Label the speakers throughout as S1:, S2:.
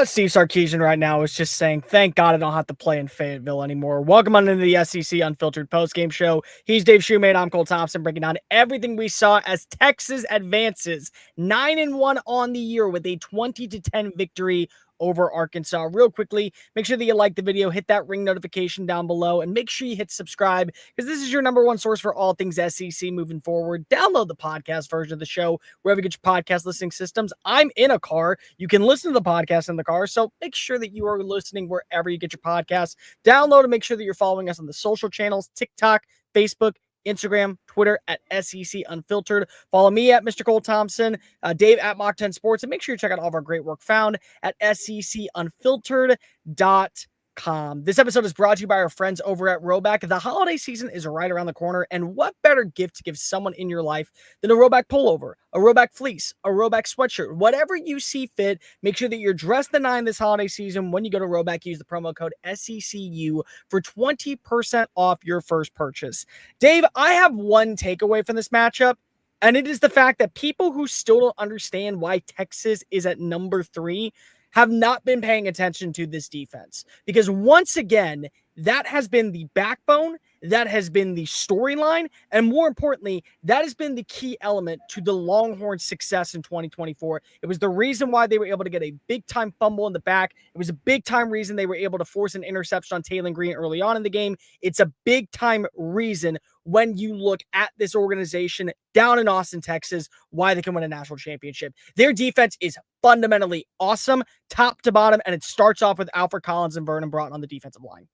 S1: Steve Sarkisian right now is just saying, thank God I don't have to play in Fayetteville anymore. Welcome on into the SEC Unfiltered postgame show. He's Dave Shumate. I'm Cole Thompson, breaking down everything we saw as Texas advances 9-1 on the year with a 20-10 victory over Arkansas. Real quickly, make sure that you like the video, hit that ring notification down below, and make sure you hit subscribe because this is your number one source for all things SEC moving forward. Download the podcast version of the show wherever you get your podcast listening systems. I'm in a car. You can listen to the podcast in the car, so make sure that you are listening wherever you get your podcasts. Download and make sure that you're following us on the social channels, TikTok, Facebook, Instagram, Twitter at SEC Unfiltered. Follow me at Mr. Cole Thompson, Dave at Mach 10 Sports, and make sure you check out all of our great work found at secunfiltered.com. This episode is brought to you by our friends over at Razorback. The holiday season is right around the corner, and what better gift to give someone in your life than a Razorback pullover, a Razorback fleece, a Razorback sweatshirt, whatever you see fit. Make sure that you're dressed the nine this holiday season. When you go to Razorback, use the promo code SECU for 20% off your first purchase. Dave, I have one takeaway from this matchup, and it is the fact that people who still don't understand why Texas is at number 3 have not been paying attention to this defense, because once again, that has been the backbone, that has been the storyline, and more importantly, that has been the key element to the Longhorns' success in 2024. It was the reason why they were able to get a big-time fumble in the back. It was a big-time reason they were able to force an interception on Taylor Green early on in the game. It's a big-time reason when you look at this organization down in Austin, Texas, why they can win a national championship. Their defense is fundamentally awesome, top to bottom, and it starts off with Alfred Collins and Vernon Broughton on the defensive line.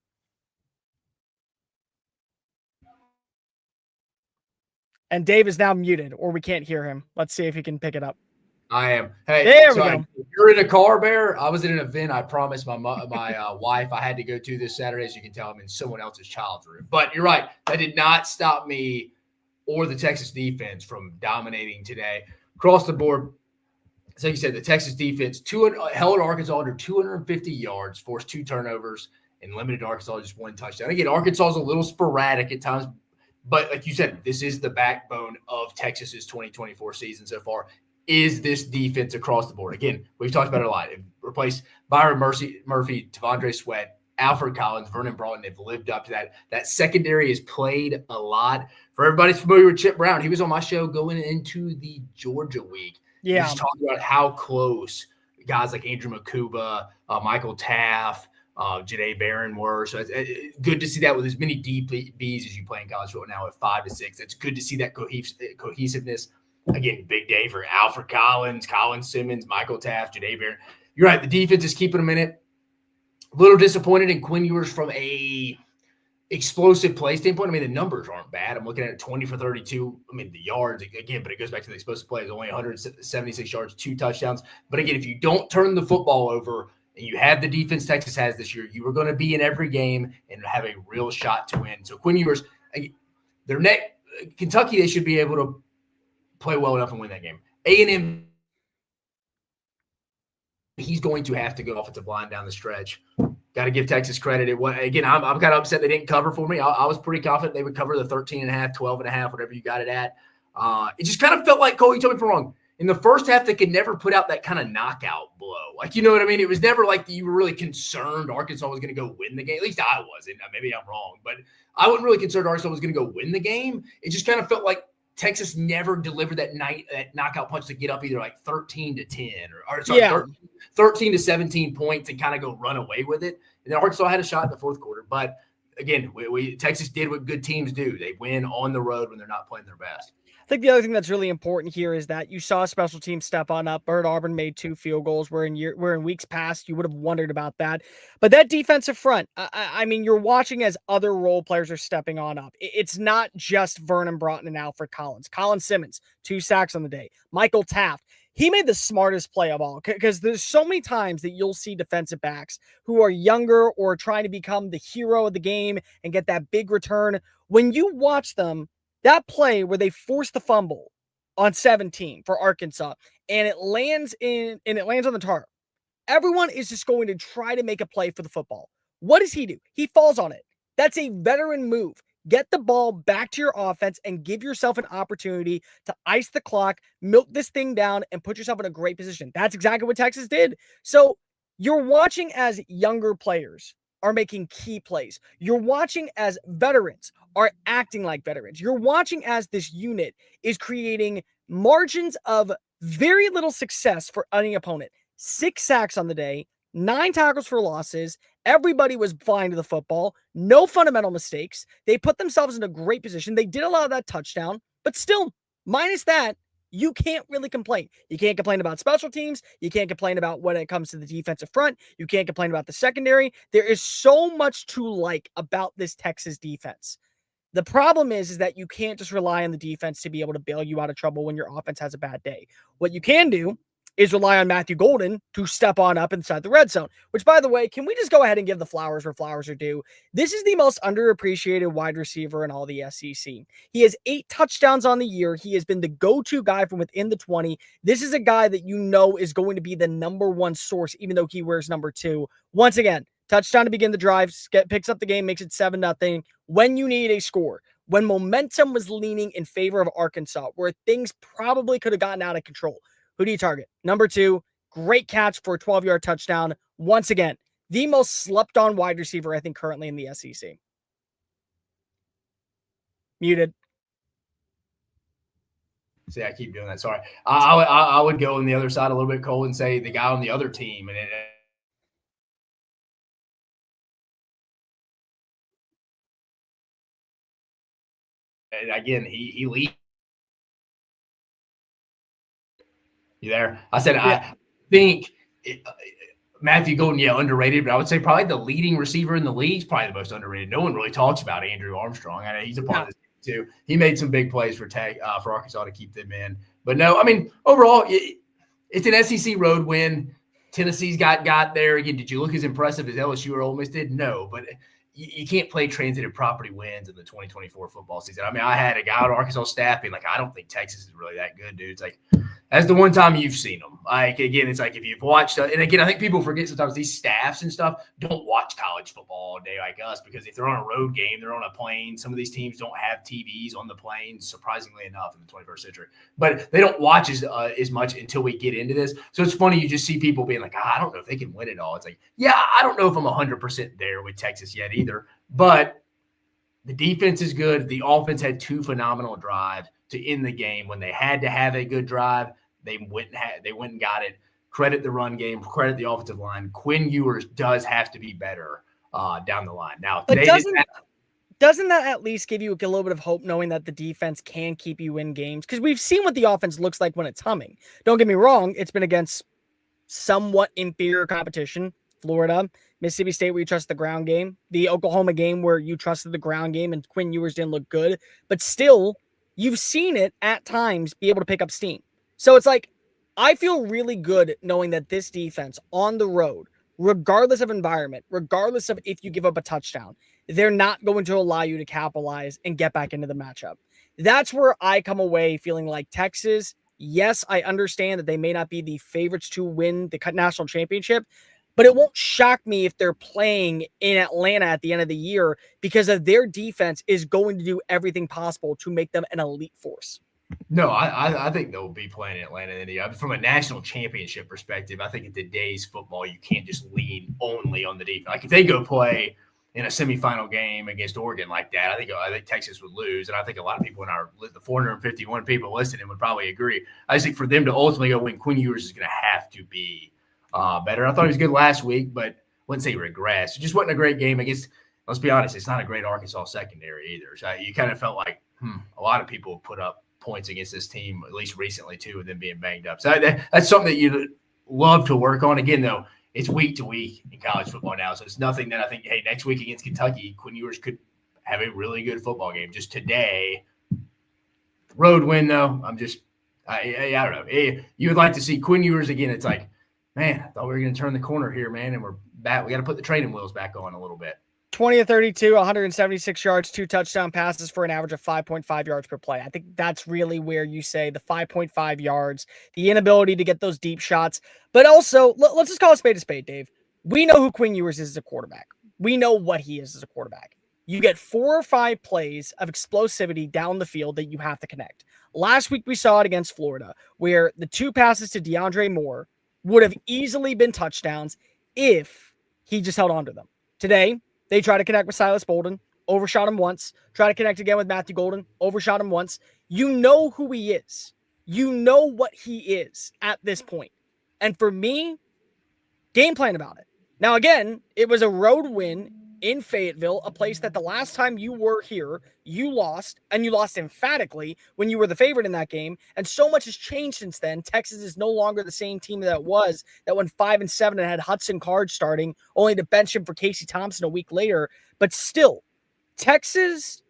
S1: And Dave is now muted, or we can't hear him. Let's see if he can pick it up.
S2: I am. Hey,
S1: there we go.
S2: If you're in a car, Bear, I was at an event. I promised my wife I had to go to this Saturday. As you can tell, I'm in someone else's child's room. But you're right. That did not stop me or the Texas defense from dominating today. Across the board, so you said the Texas defense held Arkansas under 250 yards, forced 2 turnovers, and limited Arkansas just 1 touchdown. Again, Arkansas is a little sporadic at times. But like you said, this is the backbone of Texas's 2024 season so far, is this defense across the board. Again, we've talked about it a lot. It replaced Byron Murphy, T'Vondre Sweat, Alfred Collins, Vernon Broughton. They've lived up to that. That secondary has played a lot. For everybody familiar with Chip Brown, he was on my show going into the Georgia week.
S1: Yeah.
S2: He was talking about how close guys like Andrew Makuba, Michael Taft, Janae Barron were. So it's good to see that with as many DBs as you play in college football now at 5 to 6. It's good to see that cohesiveness. Again, big day for Alfred Collins, Colin Simmons, Michael Taft, Janae Barron. You're right. The defense is keeping them in it. A little disappointed in Quinn Ewers from a explosive play standpoint. I mean, the numbers aren't bad. I'm looking at 20 for 32. I mean, the yards, again, but it goes back to the explosive plays. Only 176 yards, 2 touchdowns. But again, if you don't turn the football over, and you have the defense Texas has this year, you are going to be in every game and have a real shot to win. So Quinn Ewers, Kentucky, they should be able to play well enough and win that game. A&M, he's going to have to go offensive line down the stretch. Got to give Texas credit. Again, I'm kind of upset they didn't cover for me. I was pretty confident they would cover the 13.5, 12.5, whatever you got it at. It just kind of felt like, Cole, you told me wrong. In the first half, they could never put out that kind of knockout blow. Like, you know what I mean? It was never like you were really concerned Arkansas was going to go win the game. At least I wasn't. Maybe I'm wrong. But I wasn't really concerned Arkansas was going to go win the game. It just kind of felt like Texas never delivered that knockout punch to get up either like 13 to 10 13 to 17 points and kind of go run away with it. And then Arkansas had a shot in the fourth quarter. But, again, Texas did what good teams do. They win on the road when they're not playing their best.
S1: I think the other thing that's really important here is that you saw special teams step on up. Bert Auburn made 2 field goals where in weeks past you would have wondered about that. But that defensive front, I mean, you're watching as other role players are stepping on up. It's not just Vernon Broughton and Alfred Collins. Colin Simmons, 2 sacks on the day. Michael Taft, he made the smartest play of all, because there's so many times that you'll see defensive backs who are younger or trying to become the hero of the game and get that big return. When you watch them, that play where they forced the fumble on 17 for Arkansas, and it lands on the target. Everyone is just going to try to make a play for the football. What does he do? He falls on it. That's a veteran move. Get the ball back to your offense and give yourself an opportunity to ice the clock, milk this thing down, and put yourself in a great position. That's exactly what Texas did. So You're watching as younger players are making key plays. You're watching as veterans are acting like veterans. You're watching as this unit is creating margins of very little success for any opponent. 6 sacks on the day, 9 tackles for losses. Everybody was flying to the football. No fundamental mistakes. They put themselves in a great position. They did allow that touchdown, but still, minus that, you can't really complain. You can't complain about special teams. You can't complain about when it comes to the defensive front. You can't complain about the secondary. There is so much to like about this Texas defense. The problem is that you can't just rely on the defense to be able to bail you out of trouble when your offense has a bad day. What you can do is rely on Matthew Golden to step on up inside the red zone, which, by the way, can we just go ahead and give the flowers where flowers are due? This is the most underappreciated wide receiver in all the SEC. He has 8 touchdowns on the year. He has been the go-to guy from within the 20. This is a guy that you know is going to be the number 1 source, even though he wears number 2. Once again, touchdown to begin the drive, picks up the game, makes it 7-0 when you need a score. When momentum was leaning in favor of Arkansas, where things probably could have gotten out of control. Who do you target? Number 2, great catch for a 12-yard touchdown. Once again, the most slept-on wide receiver, I think, currently in the SEC. Muted.
S2: See, I keep doing that. Sorry. I would go on the other side a little bit, Cole, and say the guy on the other team. And again, he leads. You there? I said, yeah. I think Matthew Golden, underrated, but I would say probably the leading receiver in the league is probably the most underrated. No one really talks about Andrew Armstrong. I know he's a part of this team too. He made some big plays for Arkansas to keep them in. But no, I mean, overall, it's an SEC road win. Tennessee's got there. Again, did you look as impressive as LSU or Ole Miss did? No, but you can't play transitive property wins in the 2024 football season. I mean, I had a guy on Arkansas staff being like, I don't think Texas is really that good, dude. It's like, that's the one time you've seen them. Like, again, it's like if you've watched – and, again, I think people forget sometimes these staffs and stuff don't watch college football all day like us because if they're on a road game, they're on a plane. Some of these teams don't have TVs on the plane, surprisingly enough, in the 21st century. But they don't watch as much until we get into this. So it's funny you just see people being like, I don't know if they can win it all. It's like, yeah, I don't know if I'm 100% there with Texas yet either. But the defense is good. The offense had 2 phenomenal drives to end the game. When they had to have a good drive, they went and got it. Credit the run game. Credit the offensive line. Quinn Ewers does have to be better down the line. Now,
S1: but doesn't that at least give you a little bit of hope knowing that the defense can keep you in games? Because we've seen what the offense looks like when it's humming. Don't get me wrong. It's been against somewhat inferior competition. Florida, Mississippi State, where you trust the ground game. The Oklahoma game where you trusted the ground game and Quinn Ewers didn't look good. But still, you've seen it at times be able to pick up steam. So it's like, I feel really good knowing that this defense on the road, regardless of environment, regardless of if you give up a touchdown, they're not going to allow you to capitalize and get back into the matchup. That's where I come away feeling like Texas, yes, I understand that they may not be the favorites to win the national championship, but it won't shock me if they're playing in Atlanta at the end of the year because of their defense is going to do everything possible to make them an elite force.
S2: No, I think they'll be playing in Atlanta. From a national championship perspective, I think in today's football, you can't just lean only on the defense. Like if they go play in a semifinal game against Oregon like that, I think Texas would lose. And I think a lot of people the 451 people listening would probably agree. I just think for them to ultimately go win, Quinn Ewers is going to have to be better. I thought he was good last week, but wouldn't say regress. It just wasn't a great game against, let's be honest, it's not a great Arkansas secondary either. So you kind of felt like a lot of people have put up points against this team, at least recently, too, with them being banged up. So that's something that you'd love to work on. Again, though, it's week to week in college football now. So it's nothing that I think, hey, next week against Kentucky, Quinn Ewers could have a really good football game. Just today, road win, though, I don't know. You would like to see Quinn Ewers again. It's like, man, I thought we were going to turn the corner here, man, and we're back. We got to put the training wheels back on a little bit.
S1: 20 of 32, 176 yards, 2 touchdown passes for an average of 5.5 yards per play. I think that's really where you say the 5.5 yards, the inability to get those deep shots. But also, let's just call a spade, Dave. We know who Quinn Ewers is as a quarterback. We know what he is as a quarterback. You get 4 or 5 plays of explosivity down the field that you have to connect. Last week we saw it against Florida, where the 2 passes to DeAndre Moore would have easily been touchdowns. if he just held on to them. Today, they try to connect with Silas Bolden, overshot him once, try to connect again with Matthew Golden, overshot him once. You know who he is. You know what he is at this point. And for me, game plan about it. Now, again, it was a road win in Fayetteville, a place that the last time you were here, you lost, and you lost emphatically when you were the favorite in that game. And so much has changed since then. Texas is no longer the same team that it was, that went 5-7 and had Hudson Card starting, only to bench him for Casey Thompson a week later. But still, Texas,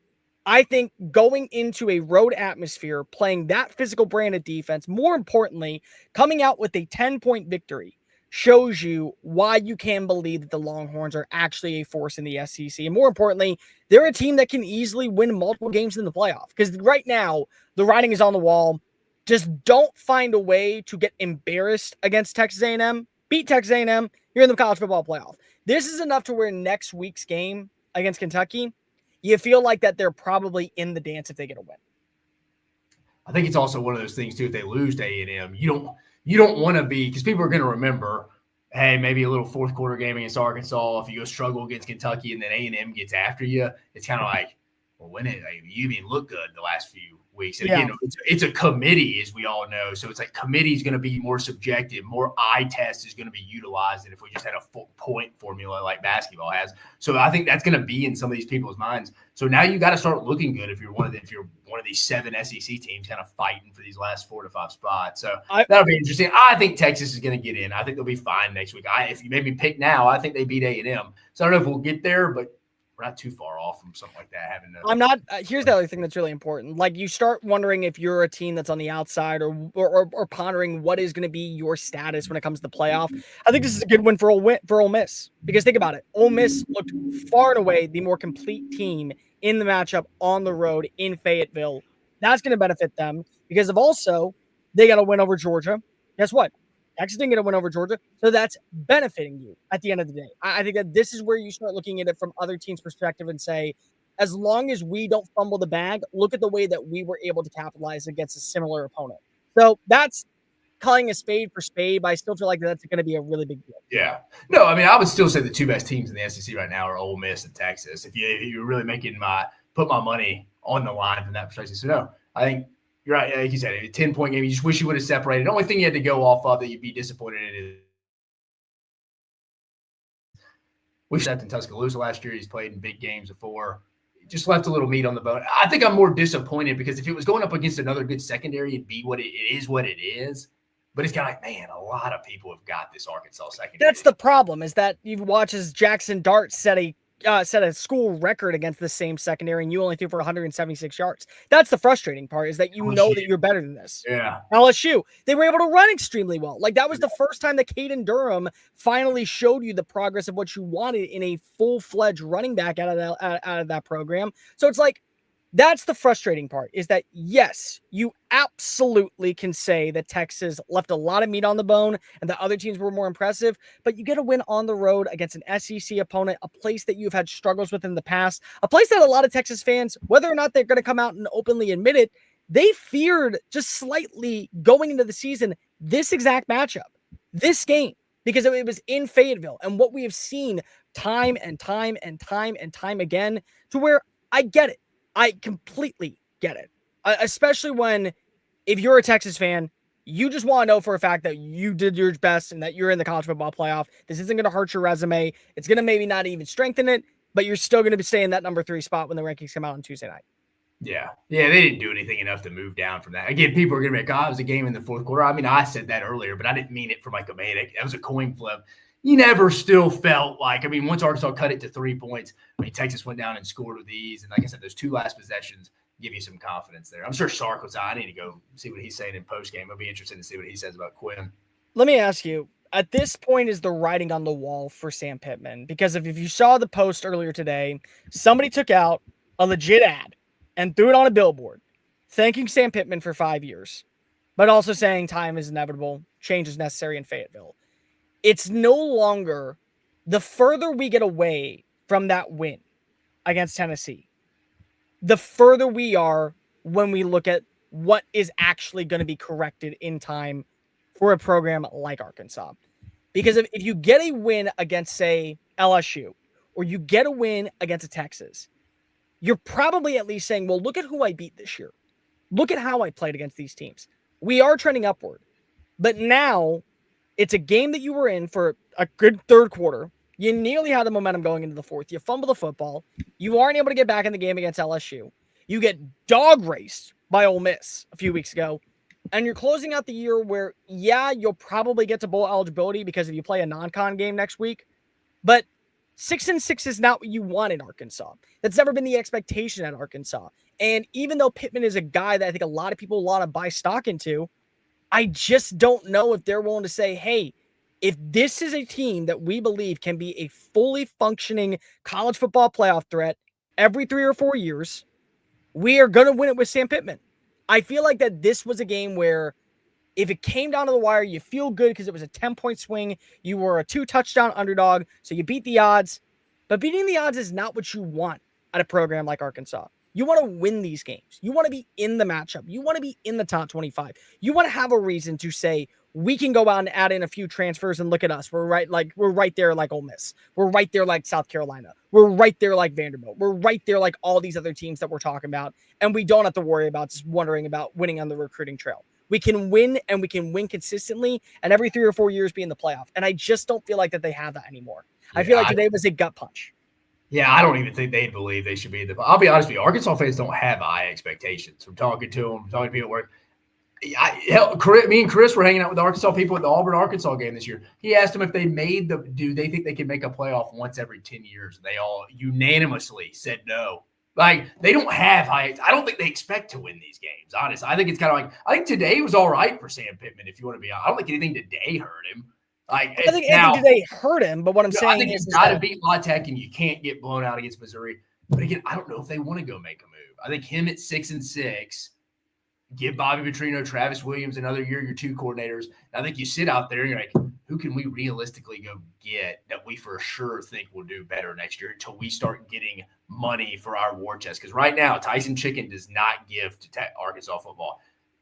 S1: I think, going into a road atmosphere, playing that physical brand of defense, more importantly, coming out with a 10-point victory, shows you why you can believe that the Longhorns are actually a force in the SEC. And more importantly, they're a team that can easily win multiple games in the playoff. Because right now, the writing is on the wall. Just don't find a way to get embarrassed against Texas A&M. Beat Texas A&M. You're in the college football playoff. This is enough to where next week's game against Kentucky, you feel like that they're probably in the dance if they get a win.
S2: I think it's also one of those things, too, if they lose to A&M, you don't want to be, because people are going to remember, hey, maybe a little fourth quarter game against Arkansas. If you go struggle against Kentucky and then A&M gets after you, it's kind of like, well, you didn't look good the last few weeks. And again, it's a committee, as we all know. So it's like committee is going to be more subjective, more eye test is going to be utilized than if we just had a full point formula like basketball has. So I think that's going to be in some of these people's minds. So now you got to start looking good if you're one of these 7 SEC teams kind of fighting for these last 4 to 5 spots. So that'll be interesting. I think Texas is going to get in. I think they'll be fine next week. If you made me pick now, I think they beat A&M. So I don't know if we'll get there, but we're not too far off from something like that.
S1: I'm not. Here's the other thing that's really important. Like, you start wondering if you're a team that's on the outside or pondering what is going to be your status when it comes to the playoff. I think this is a good win for Ole Miss, because think about it. Ole Miss looked far and away the more complete team in the matchup on the road in Fayetteville. That's going to benefit them because of also they got a win over Georgia. Guess what? Texas didn't get a win over Georgia, so that's benefiting you at the end of the day. I think that this is where you start looking at it from other teams' perspective and say, as long as we don't fumble the bag, look at the way that we were able to capitalize against a similar opponent. So that's calling a spade for spade, but I still feel like that's going to be a really big deal.
S2: Yeah. No, I mean, I would still say the 2 best teams in the SEC right now are Ole Miss and Texas. If you're really put my money on the line from that perspective. So no, I think you're right. Like you said, a 10-point game, you just wish you would have separated. The only thing you had to go off of that you'd be disappointed in is we stepped in Tuscaloosa last year. He's played in big games before. Just left a little meat on the bone. I think I'm more disappointed because if it was going up against another good secondary, it'd be what it is. But it's kind of like, man, a lot of people have got this Arkansas secondary.
S1: That's the problem, is that you watch as Jackson Dart set a school record against the same secondary, and you only threw for 176 yards. That's the frustrating part, is that you know that you're better than this.
S2: Yeah.
S1: LSU, they were able to run extremely well. Like, that was the first time that Caden Durham finally showed you the progress of what you wanted in a full-fledged running back out of that program. So it's like, that's the frustrating part, is that, yes, you absolutely can say that Texas left a lot of meat on the bone and the other teams were more impressive, but you get a win on the road against an SEC opponent, a place that you've had struggles with in the past, a place that a lot of Texas fans, whether or not they're going to come out and openly admit it, they feared just slightly going into the season this exact matchup, this game, because it was in Fayetteville. And what we have seen time and time again, to where I get it. I completely get it, especially when, if you're a Texas fan, you just want to know for a fact that you did your best and that you're in the college football playoff. This isn't going to hurt your resume. It's going to maybe not even strengthen it, but you're still going to stay in that number 3 spot when the rankings come out on Tuesday night.
S2: Yeah, they didn't do anything enough to move down from that. Again, people are going to be like, it was a game in the fourth quarter. I mean, I said that earlier, but I didn't mean it from like a manic. That was a coin flip. You never still felt like, once Arkansas cut it to 3 points, Texas went down and scored with ease. And like I said, those 2 last possessions give you some confidence there. I'm sure Sark was, I need to go see what he's saying in postgame. I'll be interested to see what he says about Quinn.
S1: Let me ask you, at this point, is the writing on the wall for Sam Pitman? Because if you saw the post earlier today, somebody took out a legit ad and threw it on a billboard, thanking Sam Pitman for 5 years, but also saying time is inevitable, change is necessary in Fayetteville. It's no longer, the further we get away from that win against Tennessee, the further we are when we look at what is actually going to be corrected in time for a program like Arkansas. Because if you get a win against, say, LSU, or you get a win against a Texas, you're probably at least saying, well, look at who I beat this year. Look at how I played against these teams. We are trending upward. But now it's a game that you were in for a good third quarter. You nearly had the momentum going into the fourth. You fumble the football. You aren't able to get back in the game against LSU. You get dog raced by Ole Miss a few weeks ago. And you're closing out the year where, yeah, you'll probably get to bowl eligibility because if you play a non-con game next week. But 6-6 is not what you want in Arkansas. That's never been the expectation at Arkansas. And even though Pitman is a guy that I think a lot of people want to buy stock into, I just don't know if they're willing to say, hey, if this is a team that we believe can be a fully functioning college football playoff threat every 3 or 4 years, we are going to win it with Sam Pitman. I feel like that this was a game where if it came down to the wire, you feel good because it was a 10-point swing. You were a 2-touchdown underdog, so you beat the odds. But beating the odds is not what you want at a program like Arkansas. You want to win these games. You want to be in the matchup. You want to be in the top 25. You want to have a reason to say, we can go out and add in a few transfers and look at us. We're right there like Ole Miss. We're right there like South Carolina. We're right there like Vanderbilt. We're right there like all these other teams that we're talking about. And we don't have to worry about just wondering about winning on the recruiting trail. We can win, and we can win consistently, and every 3 or 4 years be in the playoff. And I just don't feel like that they have that anymore. Yeah, I feel like today was a gut punch.
S2: Yeah, I don't even think they believe they should be the. I'll be honest with you, Arkansas fans don't have high expectations. From talking to them, talking to people at work. Me and Chris were hanging out with Arkansas people at the Auburn-Arkansas game this year. He asked them if they do they think they can make a playoff once every 10 years? They all unanimously said no. Like, they don't have high. I don't think they expect to win these games, honestly. I think it's kind of like, I think today was all right for Sam Pitman, if you want to be honest. I don't think anything today hurt him. Like,
S1: I think today hurt him, but what I'm saying
S2: I think he's got to beat La Tech, and you can't get blown out against Missouri. But again, I don't know if they want to go make a move. I think him at 6-6, give Bobby Petrino, Travis Williams another year, your two coordinators. And I think you sit out there and you're like, who can we realistically go get that we for sure think will do better next year until we start getting money for our war chest? Because right now, Tyson Chicken does not give to Arkansas football.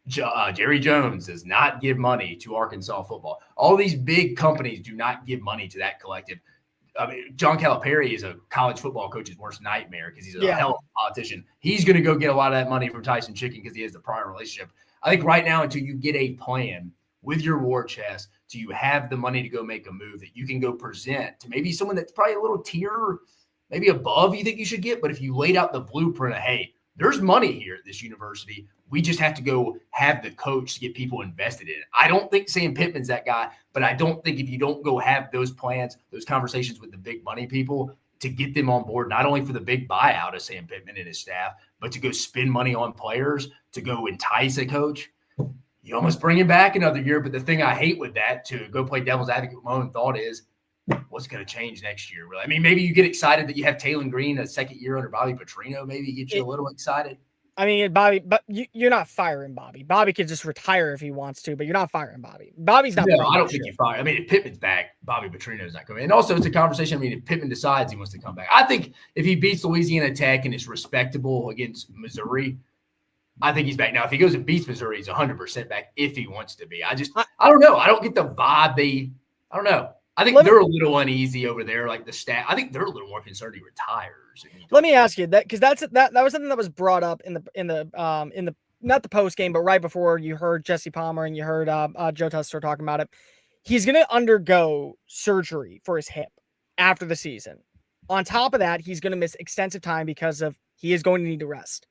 S2: Jerry Jones does not give money to Arkansas football. All these big companies do not give money to that collective. I mean, John Calipari is a college football coach's worst nightmare because he's a hell of a politician. He's going to go get a lot of that money from Tyson Chicken because he has the prior relationship. I think right now, until you get a plan with your war chest, do you have the money to go make a move that you can go present to maybe someone that's probably a little tier, maybe above you think you should get. But if you laid out the blueprint of, hey, there's money here at this university, we just have to go have the coach to get people invested in it. I don't think Sam Pittman's that guy, but I don't think if you don't go have those plans, those conversations with the big money people to get them on board, not only for the big buyout of Sam Pittman and his staff, but to go spend money on players, to go entice a coach, you almost bring him back another year. But the thing I hate with that, to go play devil's advocate, my own thought is, what's going to change next year? Really? I mean, maybe you get excited that you have Taylon Green a second year under Bobby Petrino. Maybe get you a little excited.
S1: I mean, Bobby, but you're not firing Bobby. Bobby could just retire if he wants to, but you're not firing Bobby. Bobby's not.
S2: No, I don't think you fire. I mean, if Pittman's back, Bobby Petrino's not coming. And also, it's a conversation. I mean, if Pittman decides he wants to come back, I think if he beats Louisiana Tech and it's respectable against Missouri, I think he's back. Now, if he goes and beats Missouri, he's 100% back if he wants to be. I don't know. I don't get the vibe. I don't know. I think they're a little uneasy over there, like the staff. I think they're a little more concerned he retires.
S1: Let me ask you that, because that was something that was brought up in the not the post game, but right before you heard Jesse Palmer and you heard Joe Tessler talking about it. He's going to undergo surgery for his hip after the season. On top of that, he's going to miss extensive time because he is going to need to rest.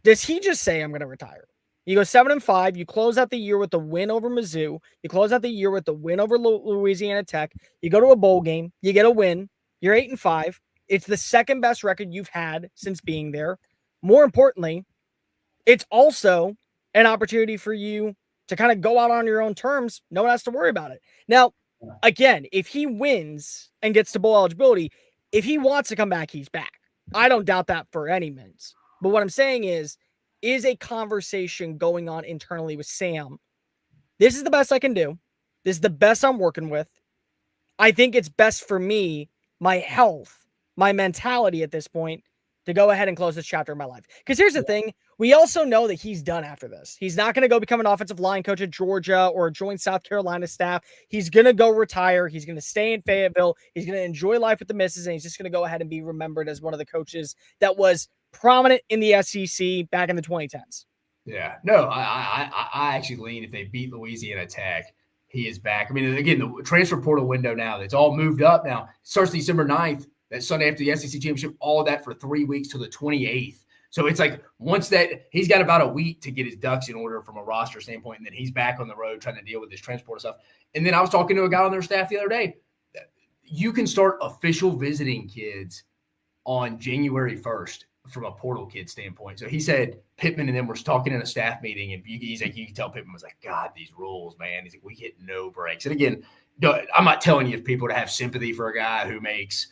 S1: Does he just say, I'm going to retire? You go 7-5. You close out the year with the win over Mizzou. You close out the year with the win over Louisiana Tech. You go to a bowl game. You get a win. You're 8-5. It's the second best record you've had since being there. More importantly, it's also an opportunity for you to kind of go out on your own terms. No one has to worry about it. Now, again, if he wins and gets to bowl eligibility, if he wants to come back, he's back. I don't doubt that for any means. But what I'm saying is a conversation going on internally with Sam. This is the best I can do. This is the best I'm working with. I think it's best for me, my health, my mentality at this point, to go ahead and close this chapter in my life. Because here's the thing. We also know that he's done after this. He's not going to go become an offensive line coach at Georgia or join South Carolina staff. He's going to go retire. He's going to stay in Fayetteville. He's going to enjoy life with the missus, and he's just going to go ahead and be remembered as one of the coaches that was prominent in the SEC back in the 2010s.
S2: Yeah, no, I actually lean if they beat Louisiana Tech, he is back. I mean, again, the transfer portal window now, it's all moved up now. It starts December 9th, that Sunday after the SEC championship, all of that for 3 weeks till the 28th. So it's like once that he's got about a week to get his ducks in order from a roster standpoint, and then he's back on the road trying to deal with this transport stuff. And then I was talking to a guy on their staff the other day. You can start official visiting kids on January 1st from a portal kid standpoint. So he said Pitman and them were talking in a staff meeting, and he's like, you can tell Pitman was like, God, these rules, man. He's like, we get no breaks. And again, I'm not telling you people to have sympathy for a guy who makes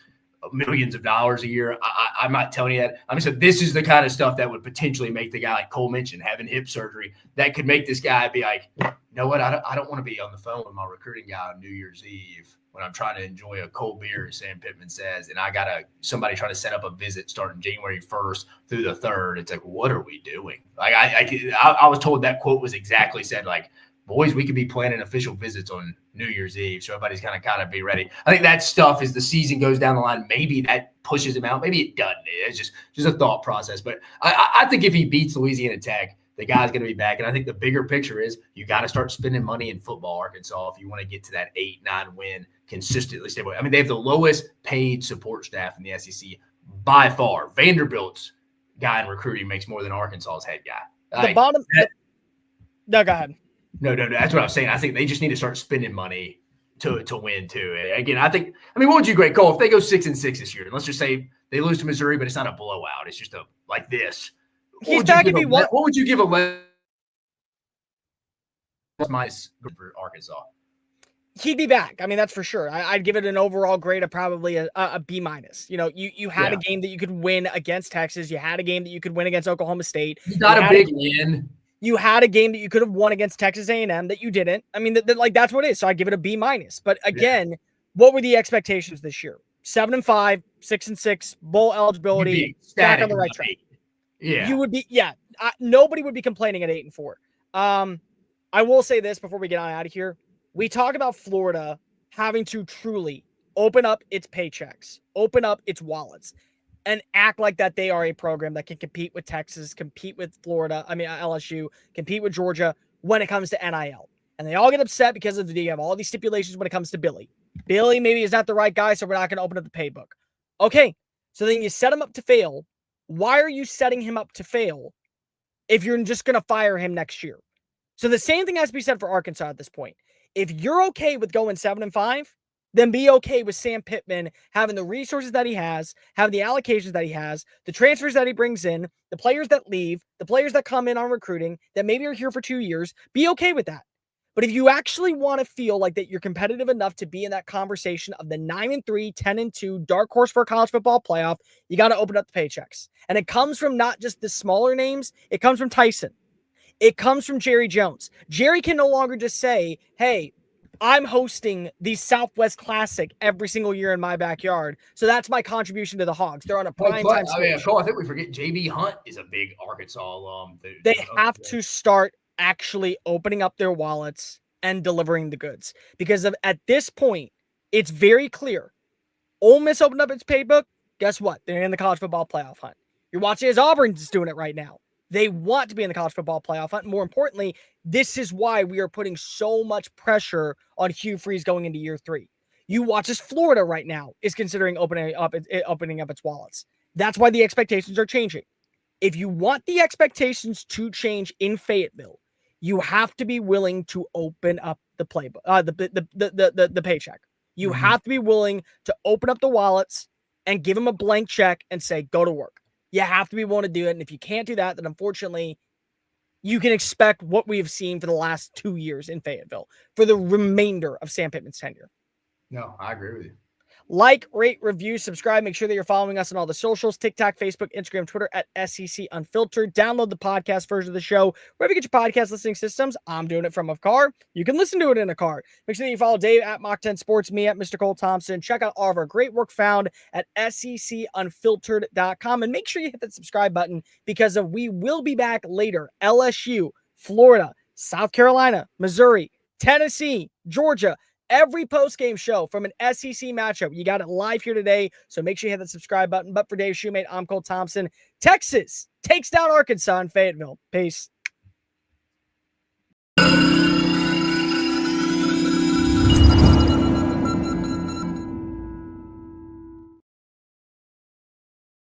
S2: millions of dollars a year. I'm not telling you that. I mean, so this is the kind of stuff that would potentially make the guy, like Cole mentioned, having hip surgery, that could make this guy be like, you know what? I don't want to be on the phone with my recruiting guy on New Year's Eve when I'm trying to enjoy a cold beer, as Sam Pitman says, and I got somebody trying to set up a visit starting January 1st through the 3rd. It's like, what are we doing? Like I was told that quote was exactly said, like, boys, we could be planning official visits on New Year's Eve, so everybody's kind of be ready. I think that stuff, as the season goes down the line, maybe that pushes him out. Maybe it doesn't. It's just a thought process. But I think if he beats Louisiana Tech, the guy's going to be back. And I think the bigger picture is you got to start spending money in football, Arkansas, if you want to get to that 8-9 win consistently. I mean, they have the lowest paid support staff in the SEC by far. Vanderbilt's guy in recruiting makes more than Arkansas's head guy.
S1: No, go ahead.
S2: No, that's what I'm saying. I think they just need to start spending money to win too. And again, what would you grade Cole if they go 6-6 this year? And let's just say they lose to Missouri, but it's not a blowout. It's just like this.
S1: He's back if he won.
S2: What would you give a minus for Arkansas?
S1: He'd be back. I mean, that's for sure. I'd give it an overall grade of probably a B minus. You know, you had a game that you could win against Texas. You had a game that you could win against Oklahoma State.
S2: Not a big win.
S1: You had a game that you could have won against Texas A&M that you didn't. I mean, that's what it is. So I give it a B minus. But again, what were the expectations this year? 7-5, 6-6, bowl eligibility, back on the right track.
S2: Yeah,
S1: you would be. Yeah, nobody would be complaining at 8-4. I will say this before we get on out of here. We talk about Florida having to truly open up its paychecks, open up its wallets, and act like that they are a program that can compete with Texas, compete with Florida, LSU, compete with Georgia when it comes to NIL. And they all get upset because you have all these stipulations when it comes to Billy. Billy maybe is not the right guy, so we're not going to open up the paybook. Okay, so then you set him up to fail. Why are you setting him up to fail if you're just going to fire him next year? So the same thing has to be said for Arkansas at this point. If you're okay with going 7-5, then be okay with Sam Pitman having the resources that he has, having the allocations that he has, the transfers that he brings in, the players that leave, the players that come in on recruiting that maybe are here for 2 years. Be okay with that. But if you actually want to feel like that you're competitive enough to be in that conversation of the 9-3, 10-2 dark horse for a college football playoff, you got to open up the paychecks. And it comes from not just the smaller names. It comes from Tyson. It comes from Jerry Jones. Jerry can no longer just say, hey, I'm hosting the Southwest Classic every single year in my backyard. So that's my contribution to the Hogs. They're on a prime time stage.
S2: I think we forget J.B. Hunt is a big Arkansas alum.
S1: They have to start actually opening up their wallets and delivering the goods. Because at this point, it's very clear. Ole Miss opened up its paybook. Guess what? They're in the college football playoff hunt. You're watching as Auburn's doing it right now. They want to be in the college football playoff hunt. More importantly, this is why we are putting so much pressure on Hugh Freeze going into year 3. You watch as Florida right now is considering opening up its wallets. That's why the expectations are changing. If you want the expectations to change in Fayetteville, you have to be willing to open up the playbook, the paycheck. You have to be willing to open up the wallets and give them a blank check and say, go to work. You have to be willing to do it. And if you can't do that, then unfortunately, you can expect what we have seen for the last 2 years in Fayetteville for the remainder of Sam Pittman's tenure.
S2: No, I agree with you.
S1: Like, rate, review, subscribe. Make sure that you're following us on all the socials, TikTok, Facebook, Instagram, Twitter at SEC Unfiltered. Download the podcast version of the show wherever you get your podcast listening systems. I'm doing it from a car. You can listen to it in a car. Make sure that you follow Dave at Mach 10 Sports, me at Mr. Cole Thompson. Check out all of our great work found at secunfiltered.com. And make sure you hit that subscribe button because we will be back later. LSU, Florida, South Carolina, Missouri, Tennessee, Georgia. Every post-game show from an SEC matchup. You got it live here today, so make sure you hit that subscribe button. But for Dave Shumate, I'm Cole Thompson. Texas takes down Arkansas in Fayetteville. Peace.